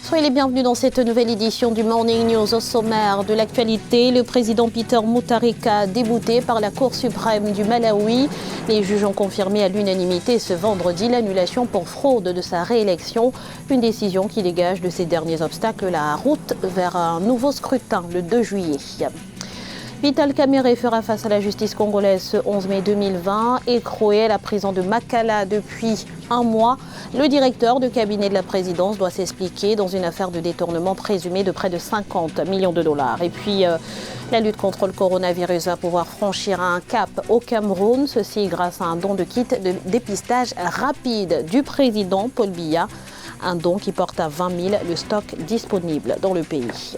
Soyez les bienvenus dans cette nouvelle édition du Morning News. Au sommaire de l'actualité, le président Peter Mutharika débouté par la Cour suprême du Malawi. Les juges ont confirmé à l'unanimité ce vendredi l'annulation pour fraude de sa réélection. Une décision qui dégage de ces derniers obstacles la route vers un nouveau scrutin le 2 juillet. Vital Kamerhe fera face à la justice congolaise ce 11 mai 2020, écroué à la prison de Makala depuis un mois. Le directeur de cabinet de la présidence doit s'expliquer dans une affaire de détournement présumé de près de 50 millions de dollars. Et puis, la lutte contre le coronavirus va pouvoir franchir un cap au Cameroun, ceci grâce à un don de kit de dépistage rapide du président Paul Biya, un don qui porte à 20 000 le stock disponible dans le pays.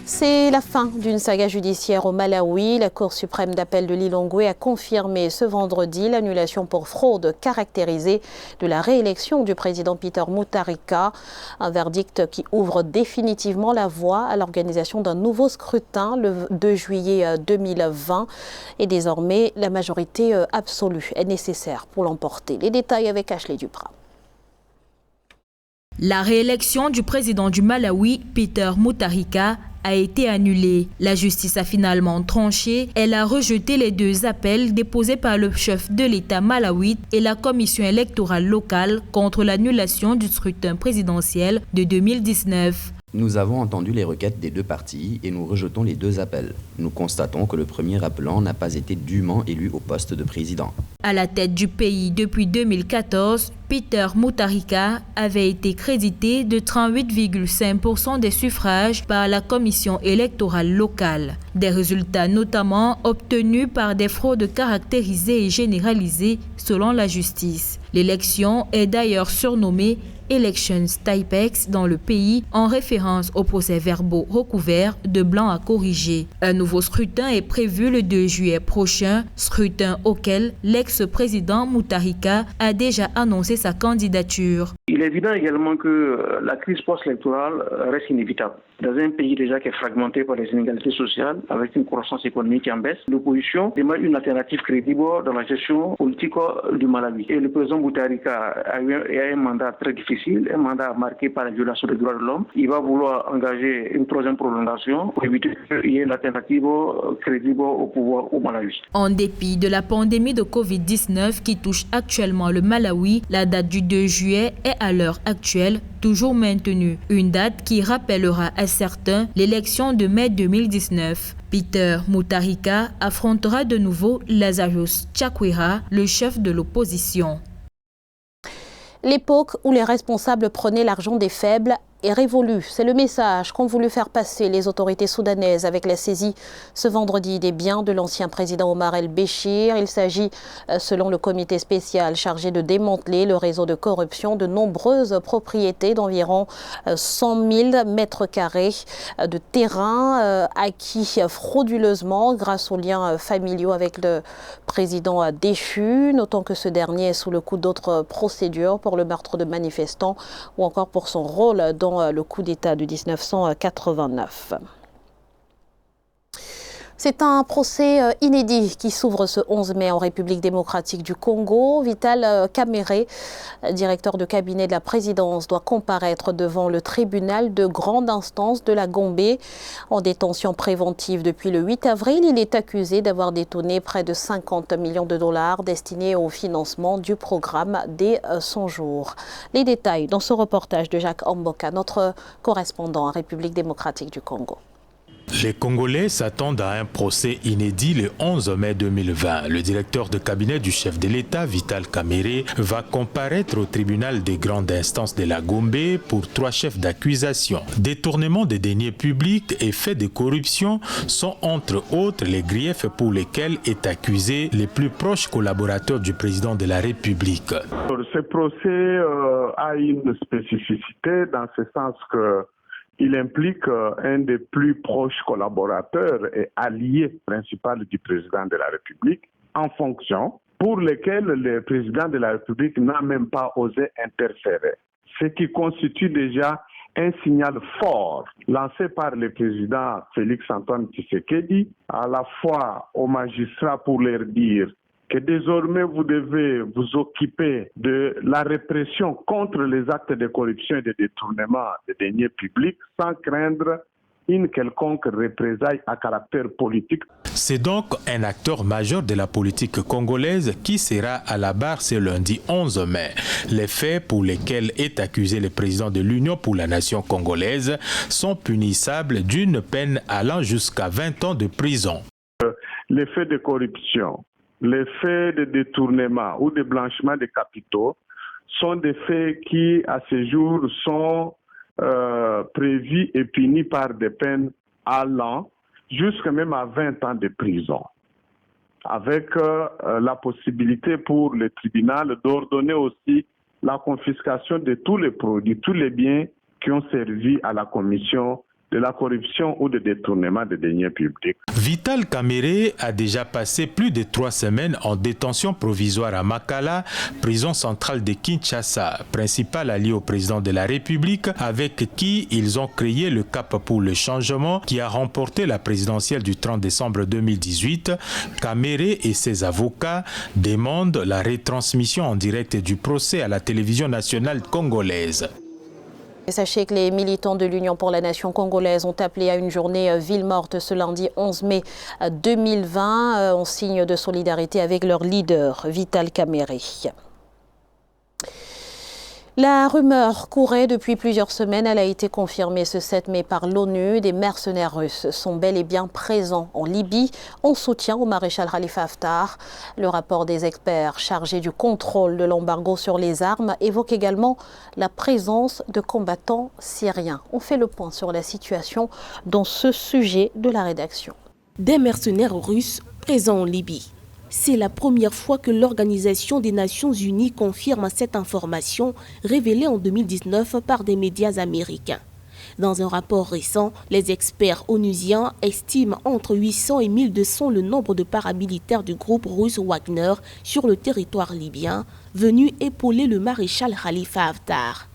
C'est la fin d'une saga judiciaire au Malawi. La Cour suprême d'appel de Lilongwe a confirmé ce vendredi l'annulation pour fraude caractérisée de la réélection du président Peter Mutharika. Un verdict qui ouvre définitivement la voie à l'organisation d'un nouveau scrutin le 2 juillet 2020. Et désormais, la majorité absolue est nécessaire pour l'emporter. Les détails avec Ashley Duprat. La réélection du président du Malawi, Peter Mutharika, a été annulée. La justice a finalement tranché. Elle a rejeté les deux appels déposés par le chef de l'État malawite et la commission électorale locale contre l'annulation du scrutin présidentiel de 2019. Nous avons entendu les requêtes des deux parties et nous rejetons les deux appels. Nous constatons que le premier appelant n'a pas été dûment élu au poste de président. À la tête du pays depuis 2014, Peter Mutharika avait été crédité de 38,5% des suffrages par la commission électorale locale. Des résultats notamment obtenus par des fraudes caractérisées et généralisées selon la justice. L'élection est d'ailleurs surnommée Elections Typex dans le pays en référence aux procès-verbaux recouverts de blanc à corriger. Un nouveau scrutin est prévu le 2 juillet prochain, scrutin auquel l'ex-président Mutharika a déjà annoncé sa candidature. Il est évident également que la crise post-électorale reste inévitable. Dans un pays déjà qui est fragmenté par les inégalités sociales, avec une croissance économique en baisse, l'opposition demande une alternative crédible dans la gestion politique du Malawi. Et le président Mutharika a un mandat très difficile, un mandat marqué par la violation des droits de l'homme. Il va vouloir engager une troisième prolongation pour éviter qu'il y ait une alternative crédible au pouvoir au Malawi. En dépit de la pandémie de Covid-19 qui touche actuellement le Malawi, la date du 2 juillet est à l'heure actuelle toujours maintenue. Une date qui rappellera à certains l'élection de mai 2019. Peter Mutharika affrontera de nouveau Lazarus Chakwera, le chef de l'opposition. L'époque où les responsables prenaient l'argent des faibles est révolue. C'est le message qu'ont voulu faire passer les autorités soudanaises avec la saisie ce vendredi des biens de l'ancien président Omar el-Béchir. Il s'agit, selon le comité spécial chargé de démanteler le réseau de corruption, de nombreuses propriétés d'environ 100 000 mètres carrés de terrain acquis frauduleusement grâce aux liens familiaux avec le président déchu. Notons que ce dernier est sous le coup d'autres procédures pour le meurtre de manifestants ou encore pour son rôle dans le coup d'État de 1989. C'est un procès inédit qui s'ouvre ce 11 mai en République démocratique du Congo. Vital Kamerhe, directeur de cabinet de la présidence, doit comparaître devant le tribunal de grande instance de la Gombe. En détention préventive depuis le 8 avril, il est accusé d'avoir détourné près de 50 millions de dollars destinés au financement du programme des 100 jours. Les détails dans ce reportage de Jacques Amboka, notre correspondant en République démocratique du Congo. Les Congolais s'attendent à un procès inédit le 11 mai 2020. Le directeur de cabinet du chef de l'État, Vital Kamerhe, va comparaître au tribunal des grandes instances de la Gombe pour 3 chefs d'accusation. Détournement des deniers publics et faits de corruption sont entre autres les griefs pour lesquels est accusé les plus proches collaborateurs du président de la République. Ce procès a une spécificité dans ce sens que il implique un des plus proches collaborateurs et alliés principaux du président de la République en fonction, pour lesquels le président de la République n'a même pas osé interférer. Ce qui constitue déjà un signal fort lancé par le président Félix Antoine Tshisekedi à la fois aux magistrats pour leur dire que désormais vous devez vous occuper de la répression contre les actes de corruption et de détournement des deniers publics sans craindre une quelconque représaille à caractère politique. C'est donc un acteur majeur de la politique congolaise qui sera à la barre ce lundi 11 mai. Les faits pour lesquels est accusé le président de l'Union pour la nation congolaise sont punissables d'une peine allant jusqu'à 20 ans de prison. Les faits de corruption, les faits de détournement ou de blanchiment de capitaux sont des faits qui, à ce jour, sont prévus et punis par des peines allant jusqu'à même à 20 ans de prison, avec la possibilité pour le tribunal d'ordonner aussi la confiscation de tous les produits, tous les biens qui ont servi à la commission de la corruption ou de détournement des deniers publics. Vital Kamerhe a déjà passé plus de 3 semaines en détention provisoire à Makala, prison centrale de Kinshasa, principal allié au président de la République, avec qui ils ont créé le Cap pour le changement qui a remporté la présidentielle du 30 décembre 2018. Kamerhe et ses avocats demandent la retransmission en direct du procès à la télévision nationale congolaise. Et sachez que les militants de l'Union pour la nation congolaise ont appelé à une journée ville morte ce lundi 11 mai 2020 en signe de solidarité avec leur leader, Vital Kamerhe. La rumeur courait depuis plusieurs semaines. Elle a été confirmée ce 7 mai par l'ONU. Des mercenaires russes sont bel et bien présents en Libye en soutien au maréchal Khalifa Haftar. Le rapport des experts chargés du contrôle de l'embargo sur les armes évoque également la présence de combattants syriens. On fait le point sur la situation dans ce sujet de la rédaction. Des mercenaires russes présents en Libye. C'est la première fois que l'Organisation des Nations Unies confirme cette information révélée en 2019 par des médias américains. Dans un rapport récent, les experts onusiens estiment entre 800 et 1200 le nombre de paramilitaires du groupe russe Wagner sur le territoire libyen, venus épauler le maréchal Khalifa Haftar.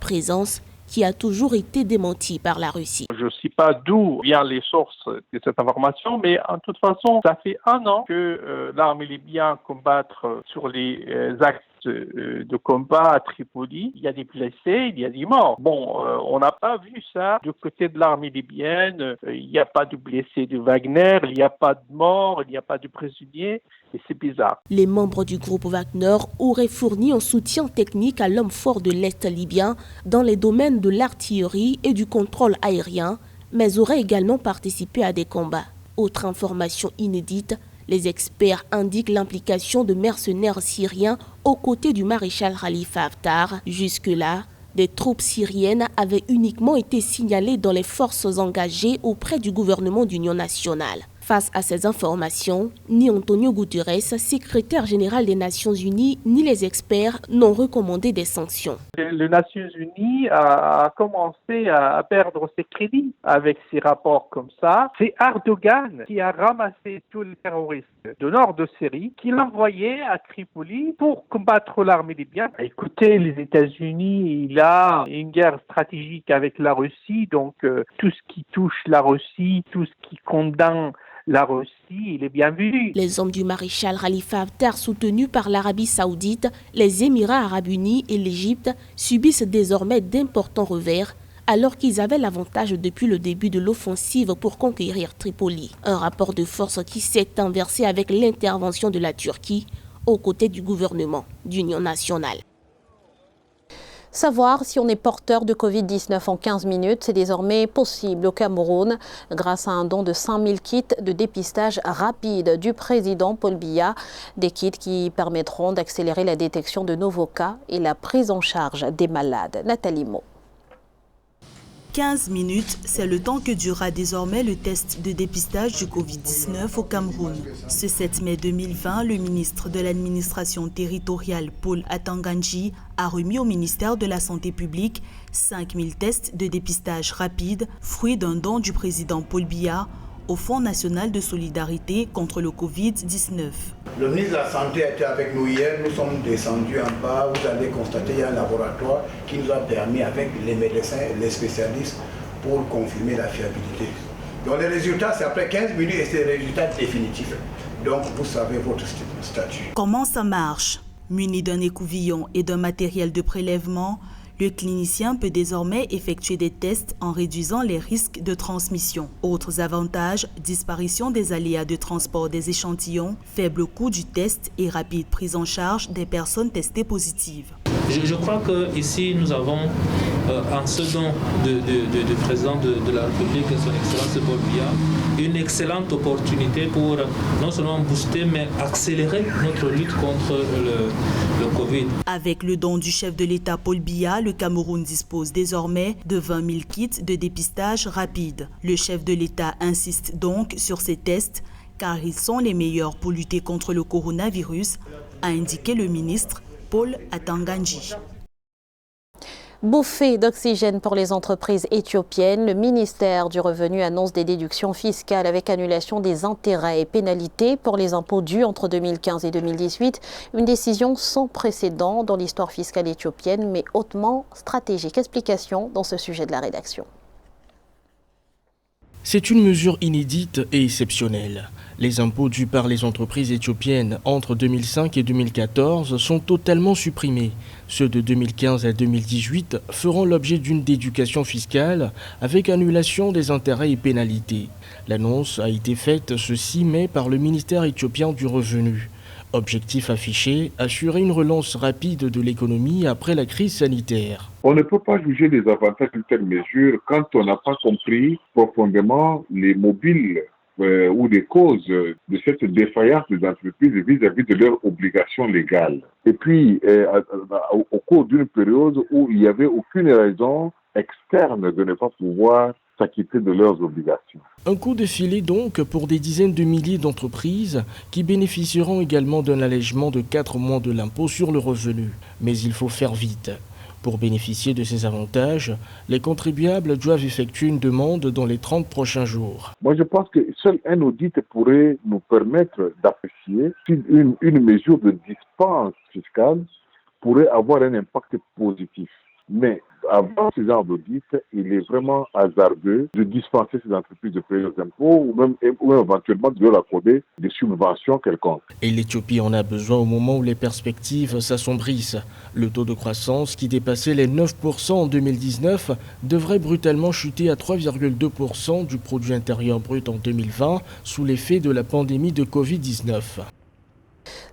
Présence qui a toujours été démenti par la Russie. Je ne sais pas d'où viennent les sources de cette information, mais en toute façon, ça fait 1 an que l'armée libyenne combat sur les axes de combat à Tripoli. Il y a des blessés, il y a des morts. Bon, on n'a pas vu ça du côté de l'armée libyenne. Il n'y a pas de blessés de Wagner, il n'y a pas de morts, il n'y a pas de prisonniers. Et c'est bizarre. Les membres du groupe Wagner auraient fourni un soutien technique à l'homme fort de l'Est libyen dans les domaines de l'artillerie et du contrôle aérien, mais auraient également participé à des combats. Autre information inédite, les experts indiquent l'implication de mercenaires syriens aux côtés du maréchal Khalifa Haftar. Jusque-là, des troupes syriennes avaient uniquement été signalées dans les forces engagées auprès du gouvernement d'union nationale. Face à ces informations, ni Antonio Guterres, secrétaire général des Nations Unies, ni les experts n'ont recommandé des sanctions. Les Nations Unies a commencé à perdre ses crédits avec ces rapports comme ça. C'est Erdogan qui a ramassé tous les terroristes du nord de Syrie, qui l'envoyait à Tripoli pour combattre l'armée libyenne. Écoutez, les États-Unis, il a une guerre stratégique avec la Russie, donc tout ce qui touche la Russie, tout ce qui condamne la Russie, il est bienvenu. Les hommes du maréchal Khalifa Haftar, soutenus par l'Arabie Saoudite, les Émirats Arabes Unis et l'Égypte, subissent désormais d'importants revers, alors qu'ils avaient l'avantage depuis le début de l'offensive pour conquérir Tripoli. Un rapport de force qui s'est inversé avec l'intervention de la Turquie aux côtés du gouvernement d'union nationale. Savoir si on est porteur de Covid-19 en 15 minutes, c'est désormais possible au Cameroun grâce à un don de 5000 kits de dépistage rapide du président Paul Biya. Des kits qui permettront d'accélérer la détection de nouveaux cas et la prise en charge des malades. Nathalie Mo. 15 minutes, c'est le temps que durera désormais le test de dépistage du Covid-19 au Cameroun. Ce 7 mai 2020, le ministre de l'administration territoriale Paul Atanganji a remis au ministère de la Santé publique 5000 tests de dépistage rapide, fruit d'un don du président Paul Biya au Fonds national de solidarité contre le Covid-19. Le ministre de la Santé était avec nous hier, nous sommes descendus en bas, vous allez constater qu'il y a un laboratoire qui nous a permis avec les médecins et les spécialistes pour confirmer la fiabilité. Donc les résultats, c'est après 15 minutes et c'est les résultats définitifs. Donc vous savez votre statut. Comment ça marche? Muni d'un écouvillon et d'un matériel de prélèvement, le clinicien peut désormais effectuer des tests en réduisant les risques de transmission. Autres avantages, disparition des aléas de transport des échantillons, faible coût du test et rapide prise en charge des personnes testées positives. Je crois qu'ici, nous avons, en second du président de la République, son Excellence Paul Biya, une excellente opportunité pour non seulement booster, mais accélérer notre lutte contre le Covid. Avec le don du chef de l'État Paul Biya, le Cameroun dispose désormais de 20 000 kits de dépistage rapide. Le chef de l'État insiste donc sur ces tests, car ils sont les meilleurs pour lutter contre le coronavirus, a indiqué le ministre Paul Atanganji. Bouffée d'oxygène pour les entreprises éthiopiennes, le ministère du Revenu annonce des déductions fiscales avec annulation des intérêts et pénalités pour les impôts dus entre 2015 et 2018. Une décision sans précédent dans l'histoire fiscale éthiopienne, mais hautement stratégique. Explication dans ce sujet de la rédaction. C'est une mesure inédite et exceptionnelle. Les impôts dus par les entreprises éthiopiennes entre 2005 et 2014 sont totalement supprimés. Ceux de 2015 à 2018 feront l'objet d'une déducation fiscale avec annulation des intérêts et pénalités. L'annonce a été faite ce 6 mai par le ministère éthiopien du Revenu. Objectif affiché, assurer une relance rapide de l'économie après la crise sanitaire. On ne peut pas juger des avantages d'une telle mesure quand on n'a pas compris profondément les mobiles ou les causes de cette défaillance des entreprises vis-à-vis de leurs obligations légales. Et puis, au cours d'une période où il n'y avait aucune raison externe de ne pas pouvoir s'acquitter de leurs obligations. Un coup de filet donc pour des dizaines de milliers d'entreprises qui bénéficieront également d'un allègement de 4 mois de l'impôt sur le revenu. Mais il faut faire vite. Pour bénéficier de ces avantages, les contribuables doivent effectuer une demande dans les 30 prochains jours. Moi, je pense que seul un audit pourrait nous permettre d'apprécier si une mesure de dispense fiscale pourrait avoir un impact positif. Mais avant ce genre d'audit, il est vraiment hasardeux de dispenser ces entreprises de payer leurs impôts ou même éventuellement de leur accorder des subventions quelconques. Et l'Éthiopie en a besoin au moment où les perspectives s'assombrissent. Le taux de croissance qui dépassait les 9% en 2019 devrait brutalement chuter à 3,2% du produit intérieur brut en 2020 sous l'effet de la pandémie de Covid-19.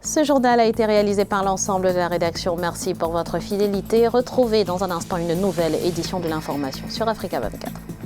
Ce journal a été réalisé par l'ensemble de la rédaction. Merci pour votre fidélité. Retrouvez dans un instant une nouvelle édition de l'information sur Africa 24.